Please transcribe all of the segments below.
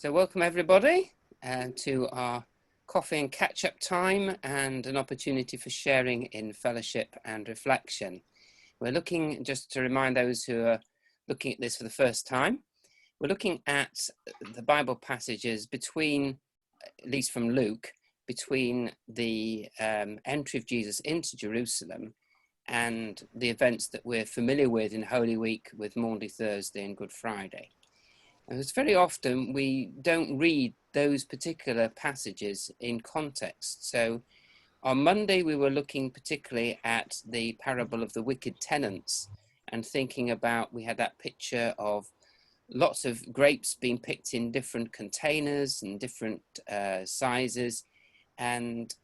So welcome everybody to our coffee and catch-up time and an opportunity for sharing in fellowship and reflection. We're looking, just to remind those who are looking at this for the first time, we're looking at the Bible passages between, at least from Luke, between the entry of Jesus into Jerusalem and the events that we're familiar with in Holy Week with Maundy Thursday and Good Friday. And it's very often we don't read those particular passages in context. So on Monday, we were looking particularly at the parable of the wicked tenants and thinking about, we had that picture of lots of grapes being picked in different containers and different sizes and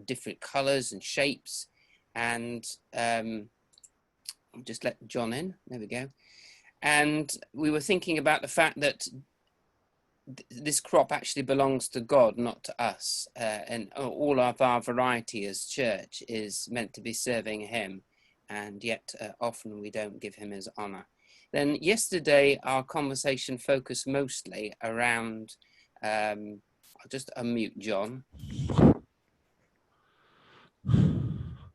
different colors and shapes. And I'll just let John in, there we go. And we were thinking about the fact that this crop actually belongs to God, not to us. And all of our variety as church is meant to be serving him. And yet often we don't give him his honor. Then yesterday, our conversation focused mostly around, I'll just unmute John.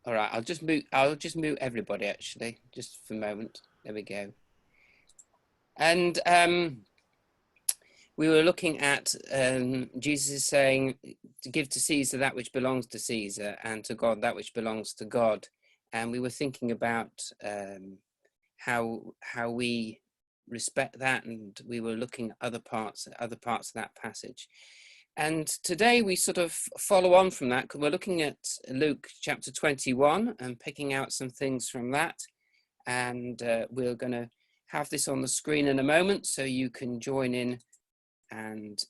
All right, I'll just mute everybody actually, just for a moment. There we go. And we were looking at Jesus is saying to give to Caesar that which belongs to Caesar and to God that which belongs to God. And we were thinking about how we respect that, and we were looking at other parts of that passage. And today we sort of follow on from that, because we're looking at Luke chapter 21 and picking out some things from that. And we're going to have this on the screen in a moment so you can join in and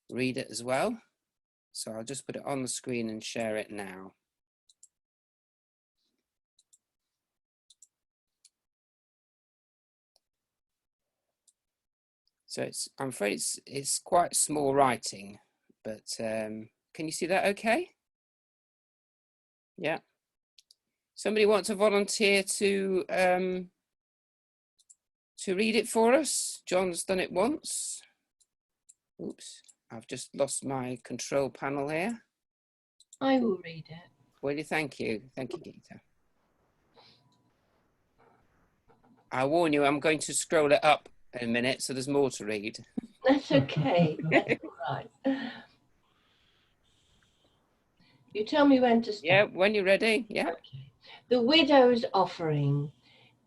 read it as well. So I'll just put it on the screen and share it now. So I'm afraid it's quite small writing, but can you see that okay? Yeah. Somebody want to volunteer to read it for us? John's done it once. Oops, I've just lost my control panel here. I will read it. Well, thank you. Thank you, Geeta. I warn you, I'm going to scroll it up in a minute, so there's more to read. That's okay. That's all right. You tell me when to start. Yeah, when you're ready. Yeah. Okay. The widow's offering.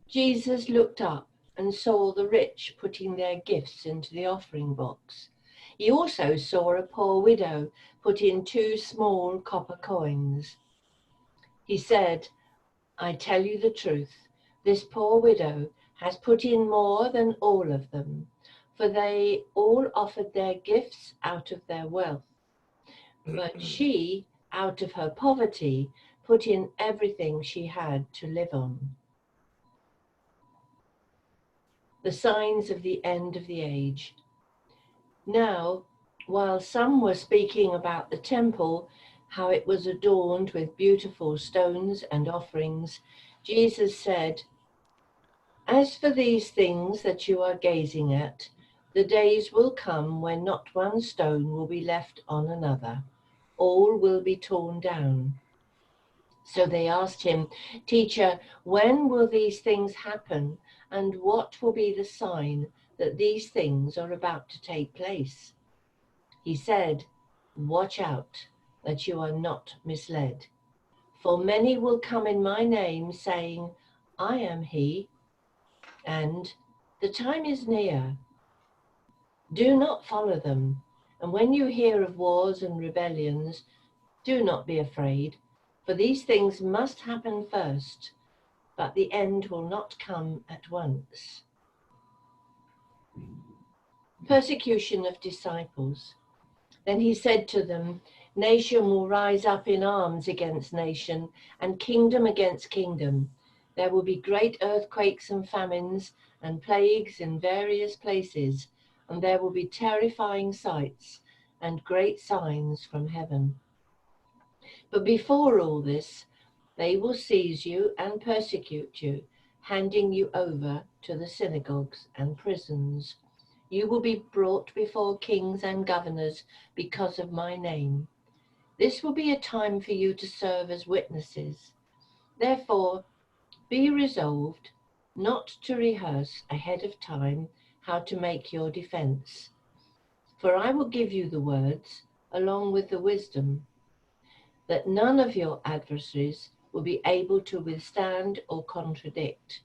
Jesus looked up and saw the rich putting their gifts into the offering box. He also saw a poor widow put in 2 small copper coins. He said, "I tell you the truth, this poor widow has put in more than all of them, for they all offered their gifts out of their wealth. But she, out of her poverty, put in everything she had to live on." The signs of the end of the age. Now, while some were speaking about the temple, how it was adorned with beautiful stones and offerings, Jesus said, "As for these things that you are gazing at, the days will come when not one stone will be left on another. All will be torn down." So they asked him, "Teacher, when will these things happen? And what will be the sign that these things are about to take place?" He said, "Watch out that you are not misled. For many will come in my name, saying, 'I am he,' and 'the time is near.' Do not follow them. And when you hear of wars and rebellions, do not be afraid, for these things must happen first, but the end will not come at once." Persecution of disciples. Then he said to them, "Nation will rise up in arms against nation, and kingdom against kingdom. There will be great earthquakes and famines and plagues in various places, and there will be terrifying sights and great signs from heaven. But before all this, they will seize you and persecute you, handing you over to the synagogues and prisons. You will be brought before kings and governors because of my name. This will be a time for you to serve as witnesses. Therefore, be resolved not to rehearse ahead of time how to make your defense. For I will give you the words along with the wisdom, that none of your adversaries will be able to withstand or contradict.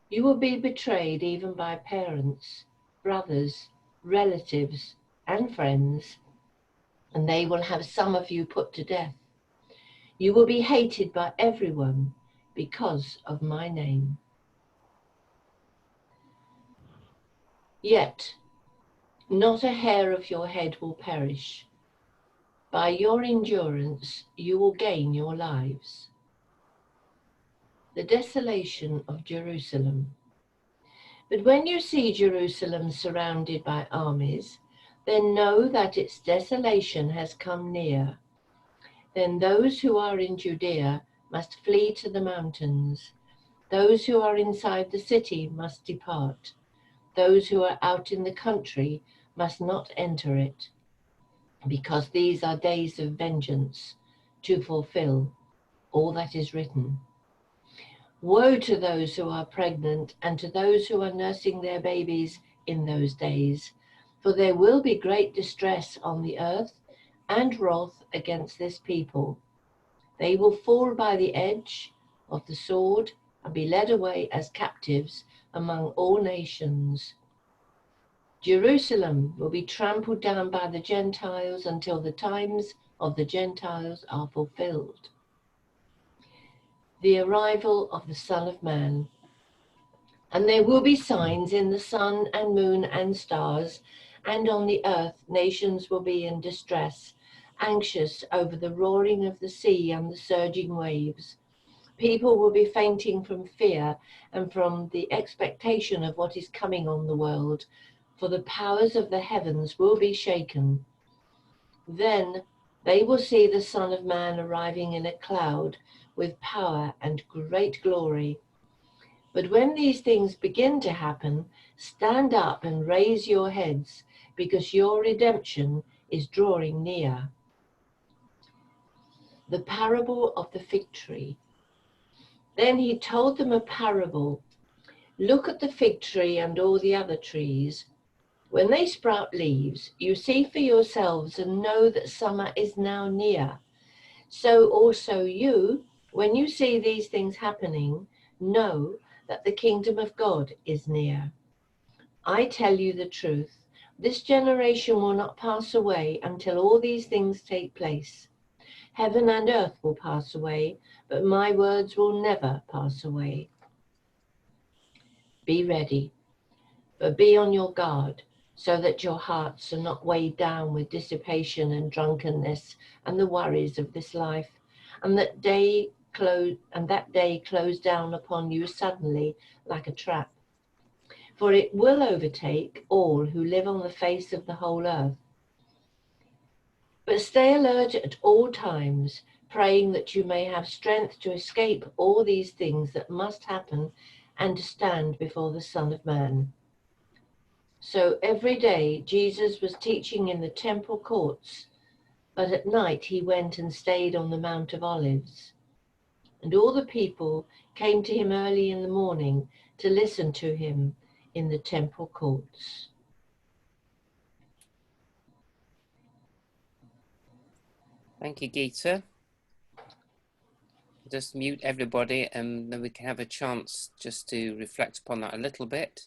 You will be betrayed even by parents, brothers, relatives, and friends, and they will have some of you put to death. You will be hated by everyone because of my name. Yet not a hair of your head will perish. By your endurance you will gain your lives. The desolation of Jerusalem. But when you see Jerusalem surrounded by armies, then know that its desolation has come near. Then those who are in Judea must flee to the mountains. Those who are inside the city must depart. Those who are out in the country must not enter it, because these are days of vengeance, to fulfill all that is written. Woe to those who are pregnant and to those who are nursing their babies in those days, for there will be great distress on the earth and wrath against this people. They will fall by the edge of the sword and be led away as captives among all nations. Jerusalem will be trampled down by the Gentiles until the times of the Gentiles are fulfilled. The arrival of the Son of Man. And there will be signs in the sun and moon and stars, and on the earth nations will be in distress, anxious over the roaring of the sea and the surging waves. People will be fainting from fear and from the expectation of what is coming on the world, for the powers of the heavens will be shaken. Then they will see the Son of Man arriving in a cloud with power and great glory. But when these things begin to happen, stand up and raise your heads, because your redemption is drawing near. The parable of the fig tree. Then he told them a parable. Look at the fig tree and all the other trees. When they sprout leaves, you see for yourselves and know that summer is now near. So also you, when you see these things happening, know that the kingdom of God is near. I tell you the truth, this generation will not pass away until all these things take place. Heaven and earth will pass away, but my words will never pass away. Be ready, but be on your guard, so that your hearts are not weighed down with dissipation and drunkenness and the worries of this life, and that day close down upon you suddenly like a trap. For it will overtake all who live on the face of the whole earth. But stay alert at all times, praying that you may have strength to escape all these things that must happen and to stand before the Son of Man. So every day Jesus was teaching in the temple courts, but at night he went and stayed on the Mount of Olives. And all the people came to him early in the morning to listen to him in the temple courts. Thank you, Geeta. Just mute everybody and then we can have a chance just to reflect upon that a little bit.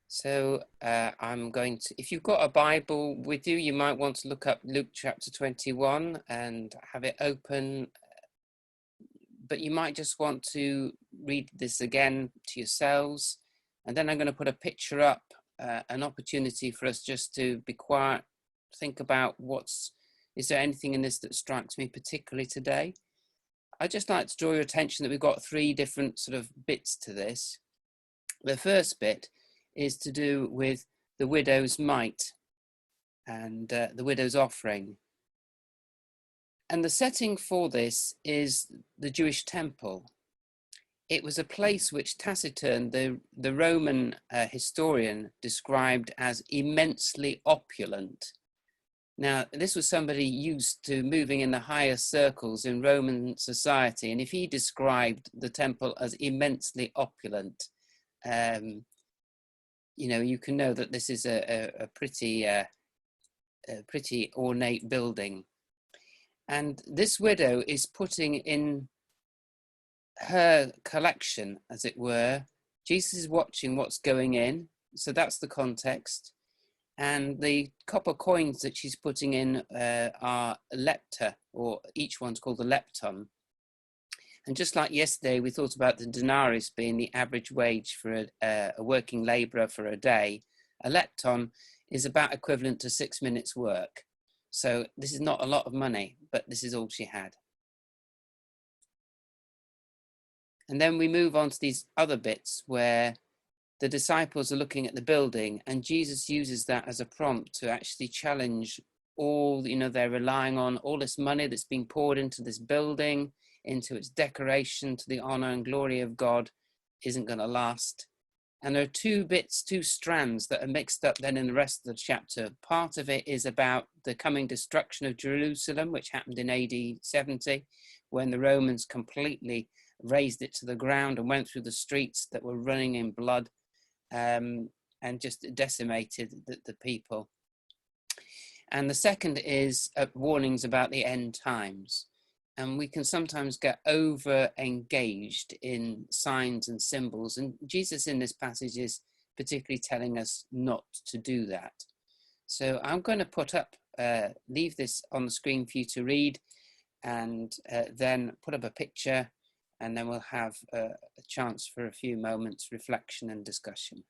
So I'm going to, if you've got a Bible with you, you might want to look up Luke chapter 21 and have it open, but you might just want to read this again to yourselves. And then I'm going to put a picture up, an opportunity for us just to be quiet, think about is there anything in this that strikes me particularly today? I'd just like to draw your attention that we've got three different sort of bits to this. The first bit is to do with the widow's mite and the widow's offering. And the setting for this is the Jewish temple. it was a place which Taciturn, the Roman historian, described as immensely opulent. Now, this was somebody used to moving in the higher circles in Roman society, and if he described the temple as immensely opulent, you know, you can know that this is a pretty ornate building. And this widow is putting in her collection, as it were. Jesus is watching what's going in, so that's the context. And the copper coins that she's putting in are lepta, or each one's called a lepton. And just like yesterday, we thought about the denarius being the average wage for a working labourer for a day. A lepton is about equivalent to 6 minutes work. So this is not a lot of money, but this is all she had. And then we move on to these other bits where the disciples are looking at the building, and Jesus uses that as a prompt to actually challenge all, you know, they're relying on all this money that's being poured into this building, into its decoration to the honor and glory of God, isn't going to last. And there are two strands that are mixed up then in the rest of the chapter. Part of it is about the coming destruction of Jerusalem, which happened in AD 70, when the Romans completely razed it to the ground and went through the streets that were running in blood, and just decimated the people. And the second is warnings about the end times. And we can sometimes get over engaged in signs and symbols. And Jesus in this passage is particularly telling us not to do that. So I'm going to put up, leave this on the screen for you to read, and then put up a picture, and then we'll have a chance for a few moments reflection and discussion.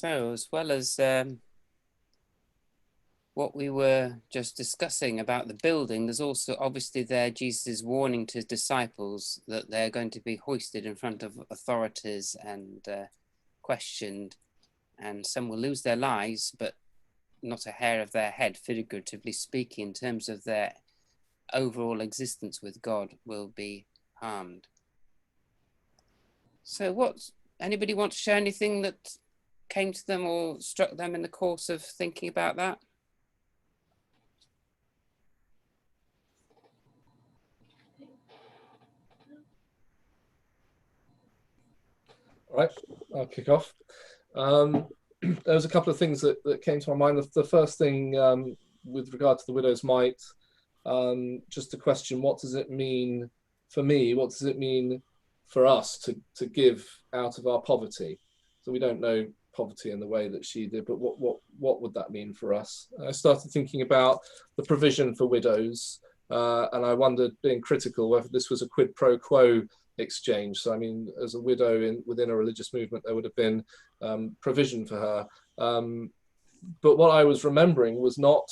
So, as well as what we were just discussing about the building, there's also obviously there Jesus' warning to his disciples that they're going to be hoisted in front of authorities and questioned, and some will lose their lives, but not a hair of their head, figuratively speaking, in terms of their overall existence with God will be harmed. So anybody want to share anything that came to them or struck them in the course of thinking about that? All right, I'll kick off. There was a couple of things that came to my mind. The first thing with regard to the widow's mite, just to question, what does it mean for me? What does it mean for us to give out of our poverty? So we don't know poverty in the way that she did, but what would that mean for us? I started thinking about the provision for widows, and I wondered, being critical, whether this was a quid pro quo exchange. So I mean, as a widow within a religious movement, there would have been provision for her. But what I was remembering was not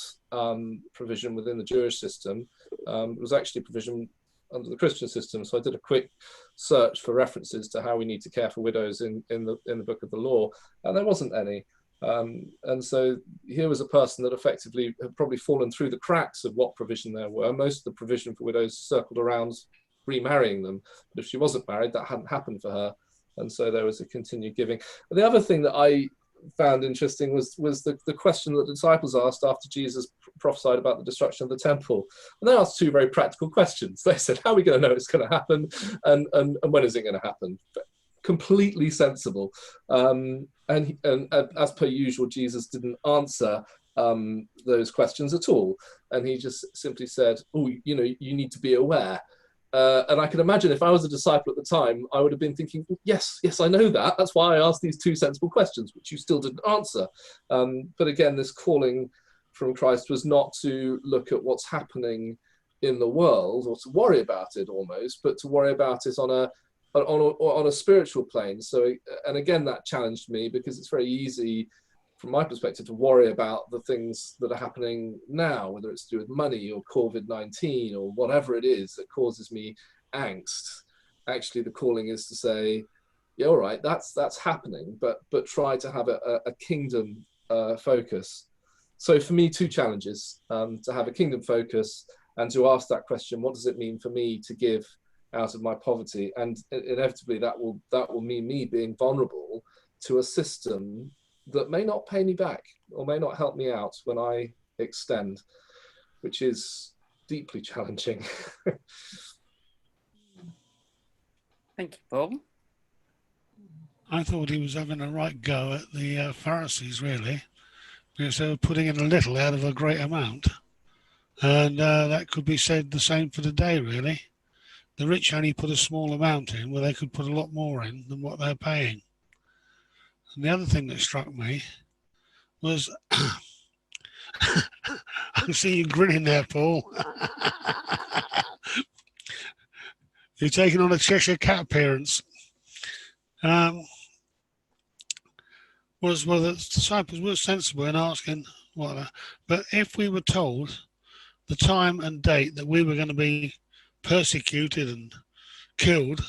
provision within the Jewish system. It was actually provision under the Christian system. So I did a quick search for references to how we need to care for widows in the book of the law, and there wasn't any. And so here was a person that effectively had probably fallen through the cracks of what provision there were. Most of the provision for widows circled around remarrying them, but if she wasn't married, that hadn't happened for her, and so there was a continued giving. But the other thing that I found interesting was the question that the disciples asked after Jesus prophesied about the destruction of the temple. And they asked two very practical questions. They said, how are we going to know it's going to happen, and when is it going to happen? Completely sensible. And as per usual, Jesus didn't answer those questions at all, and he just simply said, oh, you know, you need to be aware. And I can imagine if I was a disciple at the time, I would have been thinking, yes, I know that. That's why I asked these two sensible questions, which you still didn't answer. But again, this calling from Christ was not to look at what's happening in the world or to worry about it almost, but to worry about it on a spiritual plane. So, and again, that challenged me, because it's very easy from my perspective to worry about the things that are happening now, whether it's to do with money or COVID-19 or whatever it is that causes me angst. Actually, the calling is to say, yeah, all right, that's happening, but try to have a kingdom focus. So for me, two challenges: to have a kingdom focus and to ask that question, what does it mean for me to give out of my poverty? And inevitably that will mean me being vulnerable to a system that may not pay me back or may not help me out when I extend, which is deeply challenging. Thank you, Paul. I thought he was having a right go at the Pharisees, really, because they were putting in a little out of a great amount. And that could be said the same for today, really. The rich only put a small amount in, where they could put a lot more in than what they're paying. And the other thing that struck me was, I see you grinning there, Paul. You're taking on a Cheshire Cat appearance. The disciples were sensible in asking whatever, but if we were told the time and date that we were going to be persecuted and killed,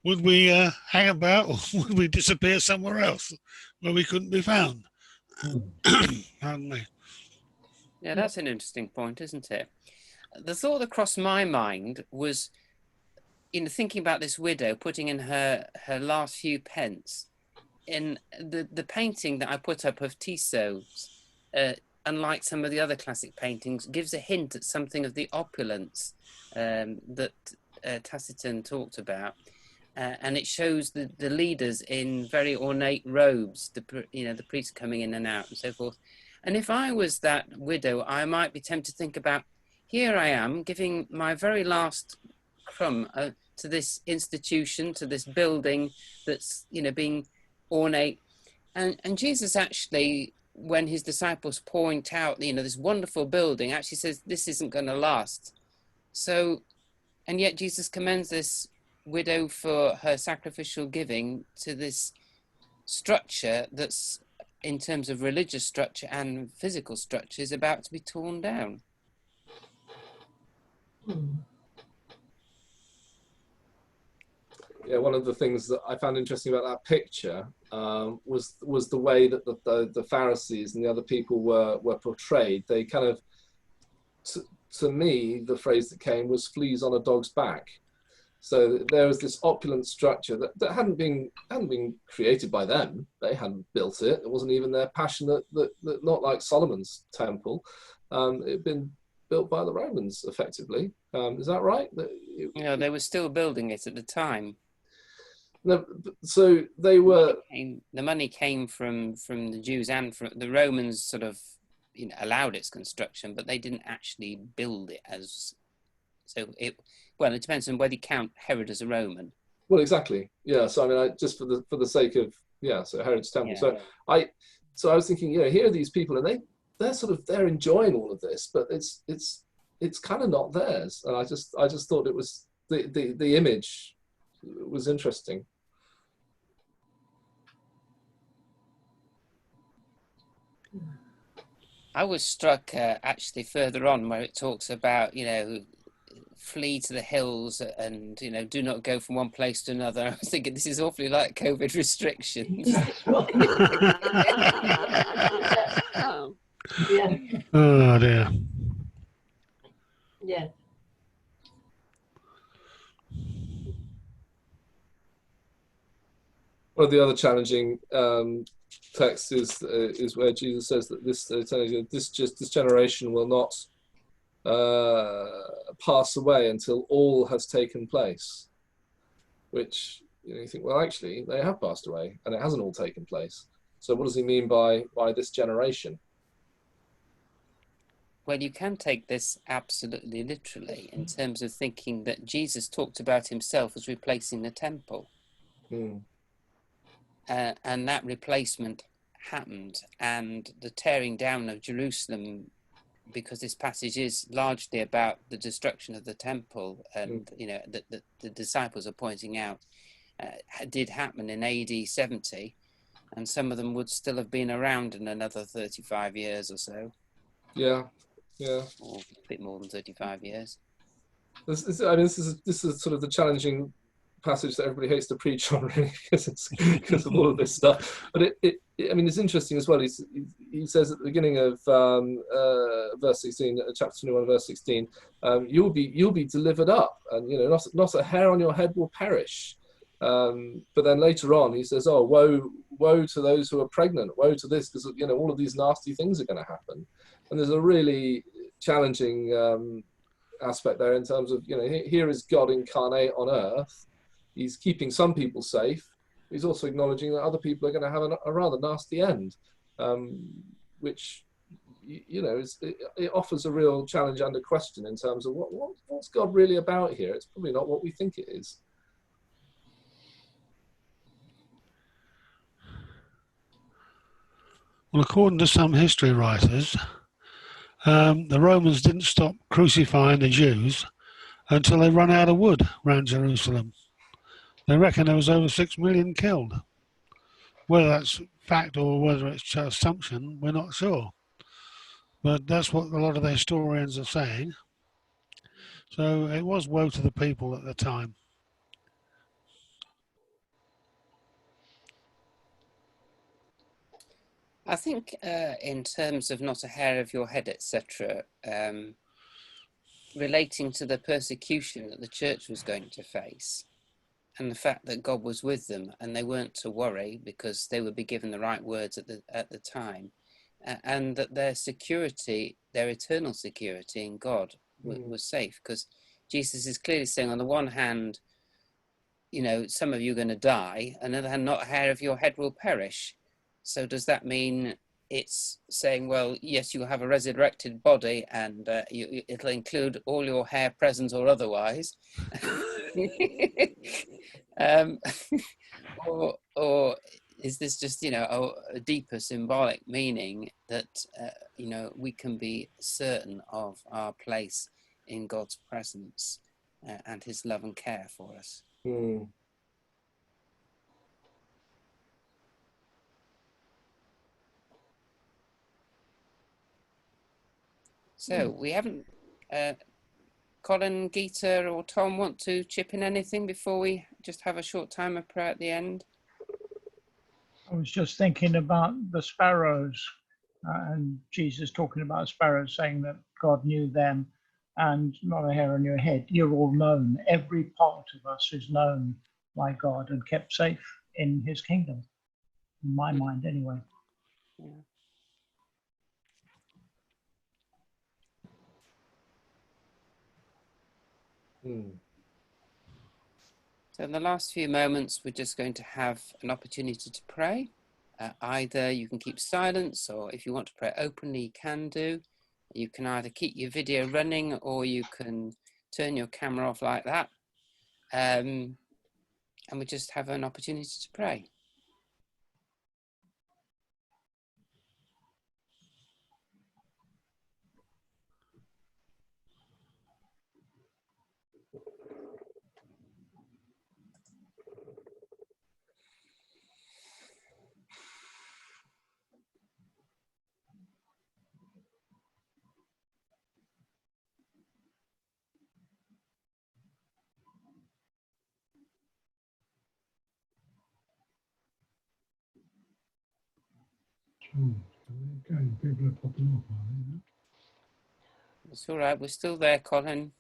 would we hang about, or would we disappear somewhere else where we couldn't be found? Pardon me. Yeah, that's an interesting point, isn't it? The thought that crossed my mind was, thinking about this widow putting in her last few pence. In the painting that I put up of Tissot's, unlike some of the other classic paintings, gives a hint at something of the opulence that Taciturn talked about. And it shows the leaders in very ornate robes, the priests coming in and out and so forth. And if I was that widow, I might be tempted to think about, here I am giving my very last crumb to this institution, to this building that's, being ornate. And Jesus actually, when his disciples point out, this wonderful building, actually says, this isn't going to last. So, and yet Jesus commends this widow for her sacrificial giving to this structure that's in terms of religious structure and physical structure, is about to be torn down. Yeah, one of the things that I found interesting about that picture was the way that the Pharisees and the other people were portrayed. They kind of, to me, the phrase that came was "fleas on a dog's back." So there was this opulent structure that hadn't been created by them. They hadn't built it. It wasn't even their passion. That not like Solomon's temple. It had been built by the Romans, effectively. Is that right? They were still building it at the time. No, so they were. The money came from the Jews and from the Romans. Sort of, allowed its construction, but they didn't actually build it as. So it depends on whether you count Herod as a Roman. Well, exactly. Yeah. So I mean, just for the sake of so Herod's temple. Yeah. So I was thinking, here are these people, and they're enjoying all of this, but it's kind of not theirs. And I just thought it was the image was interesting. I was struck actually further on where it talks about, flee to the hills and, do not go from one place to another. I was thinking this is awfully like COVID restrictions. Yeah. Oh dear. Yeah. One of the other challenging texts is where Jesus says that this generation will not pass away until all has taken place. Which you think, well, actually, they have passed away, and it hasn't all taken place. So, what does he mean by this generation? Well, you can take this absolutely literally in terms of thinking that Jesus talked about himself as replacing the temple. And that replacement happened, and the tearing down of Jerusalem, because this passage is largely about the destruction of the temple, and the disciples are pointing out did happen in AD 70, and some of them would still have been around in another 35 years or so. Yeah, or a bit more than 35 years. This is sort of the challenging passage that everybody hates to preach on, really, because of all of this stuff. But it's interesting as well. He says at the beginning of verse 16, chapter 21, verse 16, you'll be delivered up, and not a hair on your head will perish. But then later on, he says, "Oh, woe to those who are pregnant! Woe to this, because all of these nasty things are going to happen." And there's a really challenging aspect there in terms of here is God incarnate on earth. He's keeping some people safe. He's also acknowledging that other people are going to have a rather nasty end, which it offers a real challenge and a question in terms of what's God really about here. It's probably not what we think it is. Well, according to some history writers, the Romans didn't stop crucifying the Jews until they ran out of wood around Jerusalem. They reckon there was over 6 million killed. Whether that's fact or whether it's assumption, we're not sure. But that's what a lot of the historians are saying. So it was woe to the people at the time. I think in terms of not a hair of your head, etc., relating to the persecution that the church was going to face, and the fact that God was with them and they weren't to worry because they would be given the right words at the time, and that their security, their eternal security in God was safe, because Jesus is clearly saying, on the one hand, some of you are going to die, on the other hand, not a hair of your head will perish. So does that mean it's saying, well, yes, you'll have a resurrected body, and it'll include all your hair, present or otherwise? Or is this just, a deeper symbolic meaning that, we can be certain of our place in God's presence and his love and care for us? So we haven't, Colin, Geeta or Tom want to chip in anything before we just have a short time of prayer at the end? I was just thinking about the sparrows and Jesus talking about sparrows, saying that God knew them and not a hair on your head. You're all known. Every part of us is known by God and kept safe in his kingdom, in my mind anyway. Yeah. So in the last few moments, we're just going to have an opportunity to pray. Either you can keep silence, or if you want to pray openly, you can do. You can either keep your video running, or you can turn your camera off like that. And we just have an opportunity to pray. People are popping off, are they? It's all right. We're still there, Colin.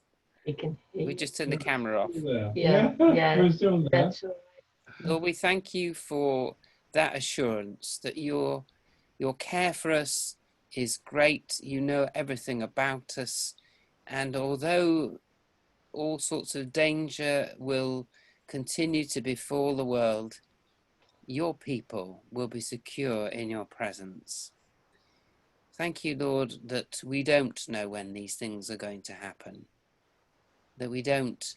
We can hear We you. just turned the camera off. Yeah. We're still there. That's all right. Lord, we thank you for that assurance that your care for us is great. You know everything about us. And although all sorts of danger will continue to befall the world, your people will be secure in your presence. Thank you, Lord, that we don't know when these things are going to happen, that we don't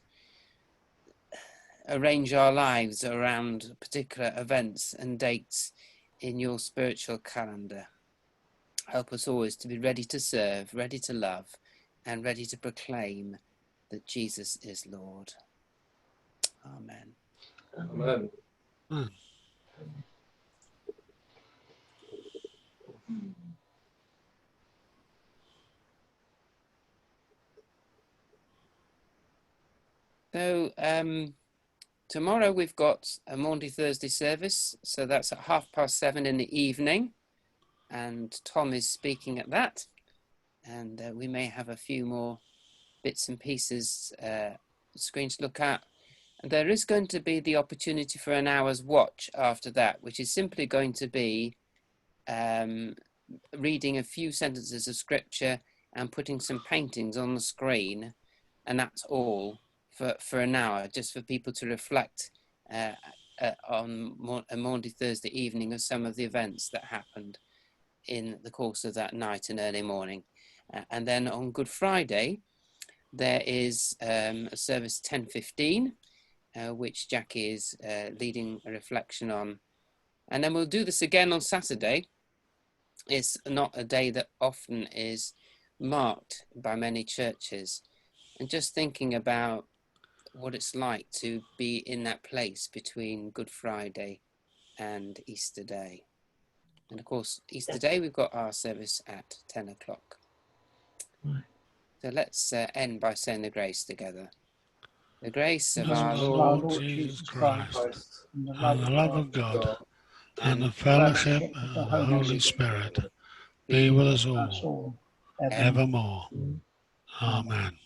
arrange our lives around particular events and dates in your spiritual calendar. Help us always to be ready to serve, ready to love, and ready to proclaim that Jesus is Lord. Amen. Amen. So tomorrow we've got a Maundy Thursday service, so that's at 7:30 in the evening, and Tom is speaking at that, and we may have a few more bits and pieces screen to look at. And there is going to be the opportunity for an hour's watch after that, which is simply going to be reading a few sentences of scripture and putting some paintings on the screen, and that's all for an hour, just for people to reflect on a Maundy Thursday evening of some of the events that happened in the course of that night and early morning. And then on Good Friday, there is a service 10:15, which Jackie is leading a reflection on. And then we'll do this again on Saturday. It's not a day that often is marked by many churches. And just thinking about what it's like to be in that place between Good Friday and Easter Day. And of course, Easter Day, we've got our service at 10 o'clock. Right. So let's end by saying the grace together. The grace of Of our our Lord Lord Jesus Christ, and the love of God, and the fellowship fellowship of the of the Holy Holy Spirit Spirit be with us us all, all evermore. Amen.